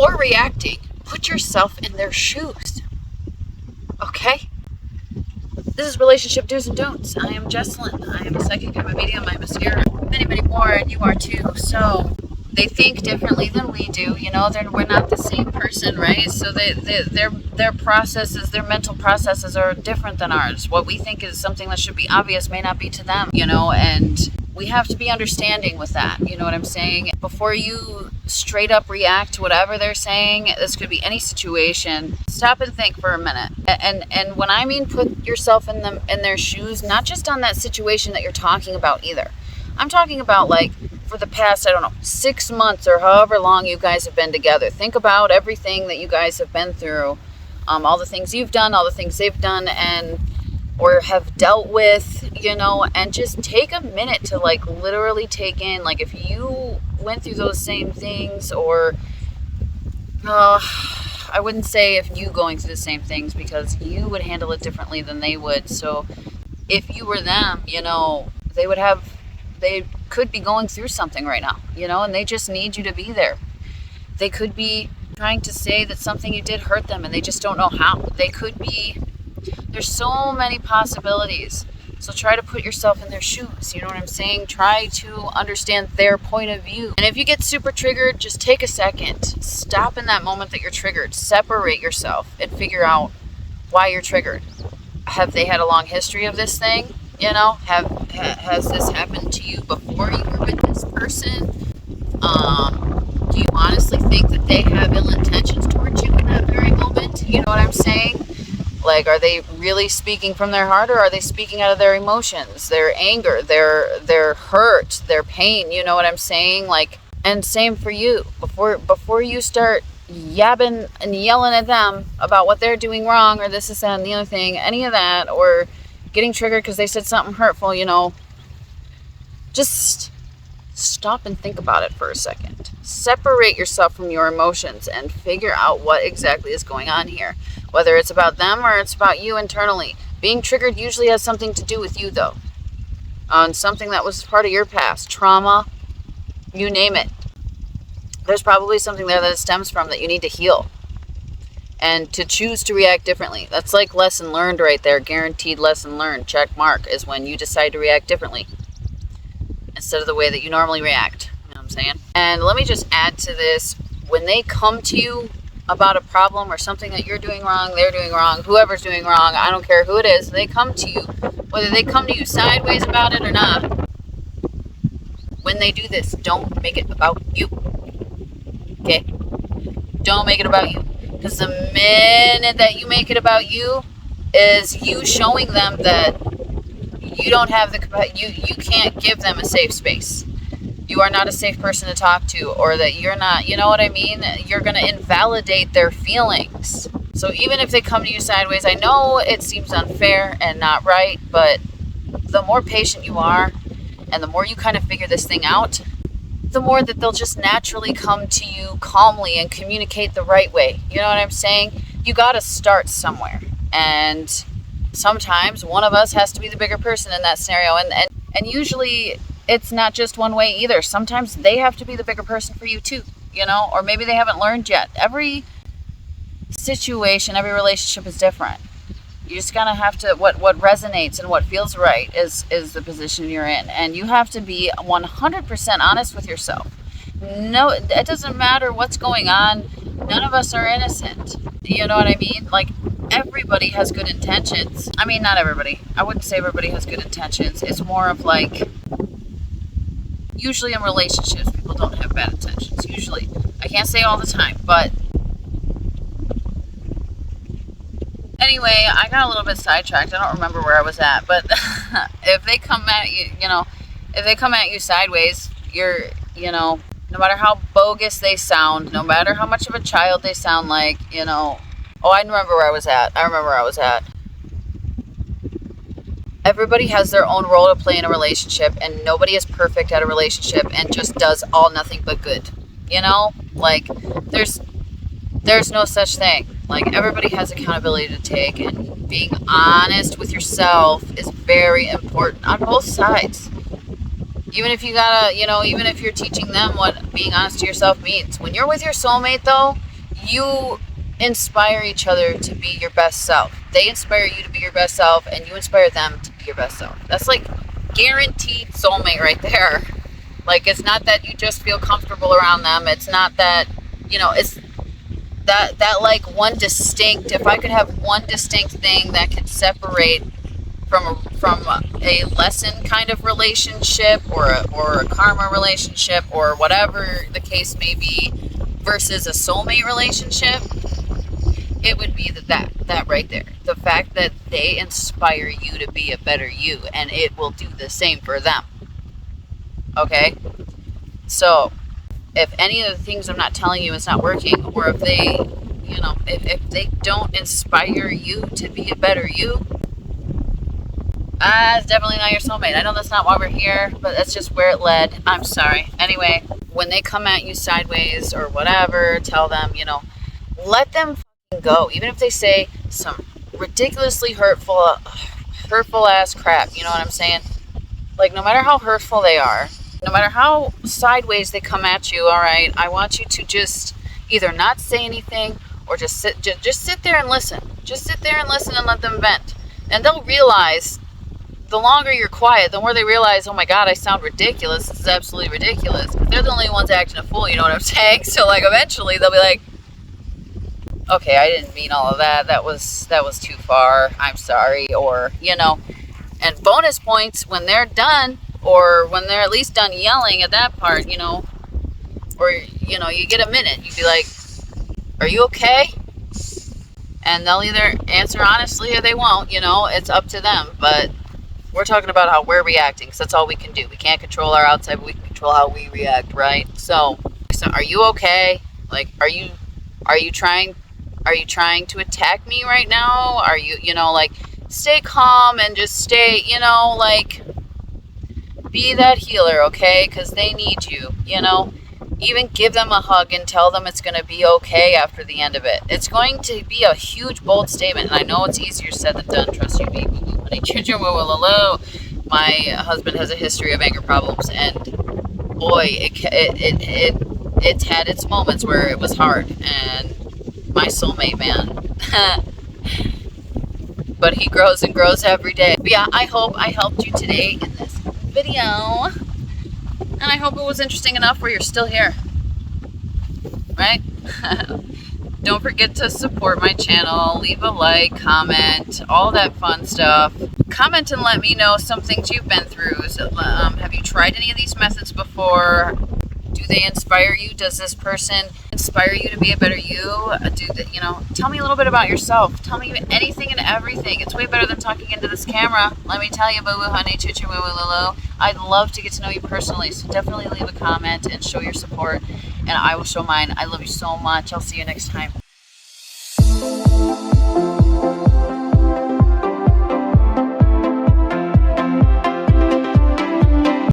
before reacting, put yourself in their shoes. Okay? This is Relationship Do's and Don'ts. I am Jesselyn. I am a psychic, I'm a medium, I'm a seer, many, many more, and you are too. So, they think differently than we do. We're not the same person, right? So their processes, their mental processes are different than ours. What we think is something that should be obvious may not be to them, and we have to be understanding with that. You know what I'm saying? Before you straight up react to whatever they're saying, this could be any situation. Stop and think for a minute. And when I mean put yourself in their shoes, not just on that situation that you're talking about either. I'm talking about like for the past, 6 months or however long you guys have been together. Think about everything that you guys have been through, all the things you've done, all the things they've done, or have dealt with, and just take a minute to like literally take in, like if you went through those same things, or I wouldn't say if you going through the same things, because you would handle it differently than they would. So if you were them, they could be going through something right now, and they just need you to be there. They could be trying to say that something you did hurt them and they just don't know how. There's so many possibilities. So try to put yourself in their shoes. You know what I'm saying? Try to understand their point of view. And if you get super triggered, just take a second. Stop in that moment that you're triggered. Separate yourself and figure out why you're triggered. Have they had a long history of this thing? Has this happened to you before you were with this person? Do you honestly think that they have ill intentions towards you in that very moment? You know what I'm saying? Like, are they really speaking from their heart, or are they speaking out of their emotions, their anger, their hurt, their pain? You know what I'm saying? Like, and same for you. Before you start yabbing and yelling at them about what they're doing wrong, or this, that, and the other thing, any of that, or getting triggered because they said something hurtful, just stop and think about it for a second. Separate yourself from your emotions and figure out what exactly is going on here. Whether it's about them or it's about you internally. Being triggered usually has something to do with you, though. On something that was part of your past. Trauma, you name it. There's probably something there that it stems from that you need to heal. And to choose to react differently. That's like lesson learned right there. Guaranteed lesson learned. Check mark is when you decide to react differently. Instead of the way that you normally react. You know what I'm saying? And let me just add to this. When they come to you about a problem or something that you're doing wrong, they're doing wrong, whoever's doing wrong, I don't care who it is, they come to you, whether they come to you sideways about it or not, when they do this, don't make it about you. Okay? Don't make it about you. Because the minute that you make it about you is you showing them that you don't have you can't give them a safe space. You are not a safe person to talk to, or that you're not, you know what I mean? You're going to invalidate their feelings. So even if they come to you sideways, I know it seems unfair and not right, but the more patient you are and the more you kind of figure this thing out, the more that they'll just naturally come to you calmly and communicate the right way. You know what I'm saying? You got to start somewhere. And sometimes one of us has to be the bigger person in that scenario. And usually it's not just one way either. Sometimes they have to be the bigger person for you too, or maybe they haven't learned yet. Every situation, every relationship is different. You just gotta have to, what resonates and what feels right is the position you're in. And you have to be 100% honest with yourself. No, it doesn't matter what's going on. None of us are innocent. You know what I mean? Like, everybody has good intentions. I mean, not everybody. I wouldn't say everybody has good intentions. It's more of like, usually in relationships, people don't have bad intentions. Usually. I can't say all the time, but anyway, I got a little bit sidetracked. I don't remember where I was at, but if they come at you, if they come at you sideways, you're, no matter how bogus they sound, no matter how much of a child they sound like, I remember where I was at. Everybody has their own role to play in a relationship, and nobody is perfect at a relationship and just does all nothing but good. Like, there's no such thing. Like, everybody has accountability to take, and being honest with yourself is very important on both sides. Even if you gotta, even if you're teaching them what being honest to yourself means. When you're with your soulmate, though, you inspire each other to be your best self. They inspire you to be your best self, and you inspire them to be your best self. That's like guaranteed soulmate right there. Like, it's not that you just feel comfortable around them. It's not that, it's that like one distinct, if I could have one distinct thing that could separate from a lesson kind of relationship, or a karma relationship, or whatever the case may be, versus a soulmate relationship, it would be that right there. The fact that they inspire you to be a better you, and it will do the same for them. Okay? So, if any of the things I'm not telling you is not working, or if they, if they don't inspire you to be a better you, it's definitely not your soulmate. I know that's not why we're here, but that's just where it led. I'm sorry. Anyway, when they come at you sideways or whatever, tell them, let them fucking go. Even if they say some ridiculously hurtful ass crap, you know what I'm saying? Like, no matter how hurtful they are, no matter how sideways they come at you, all right, I want you to just either not say anything, or just sit there and listen. Just sit there and listen and let them vent. And they'll realize, the longer you're quiet, the more they realize, oh my God, I sound ridiculous. This is absolutely ridiculous. They're the only ones acting a fool, you know what I'm saying? So, like, eventually they'll be like, okay, I didn't mean all of that. That was too far. I'm sorry. Or, and bonus points when they're done, or when they're at least done yelling at that part, or, you get a minute. You'd be like, are you okay? And they'll either answer honestly or they won't, it's up to them. But we're talking about how we're reacting, because that's all we can do. We can't control our outside, but we can control how we react, right? So are you okay? Like, are you trying to attack me right now? Are you, stay calm and just stay, be that healer, okay? Because they need you, Even give them a hug and tell them it's going to be okay after the end of it. It's going to be a huge, bold statement, and I know it's easier said than done. Trust you me. My husband has a history of anger problems, and boy, it's had its moments where it was hard. And my soulmate, man. But he grows and grows every day. But yeah, I hope I helped you today in this video. And I hope it was interesting enough where you're still here. Right? Don't forget to support my channel. Leave a like, comment, all that fun stuff. Comment and let me know some things you've been through. Have you tried any of these methods before? Do they inspire you? Does this person inspire you to be a better you? Tell me a little bit about yourself. Tell me anything and everything. It's way better than talking into this camera. Let me tell you, boo-boo, honey, choo-choo, woo-woo, lulu. I'd love to get to know you personally, so definitely leave a comment and show your support, and I will show mine. I love you so much. I'll see you next time.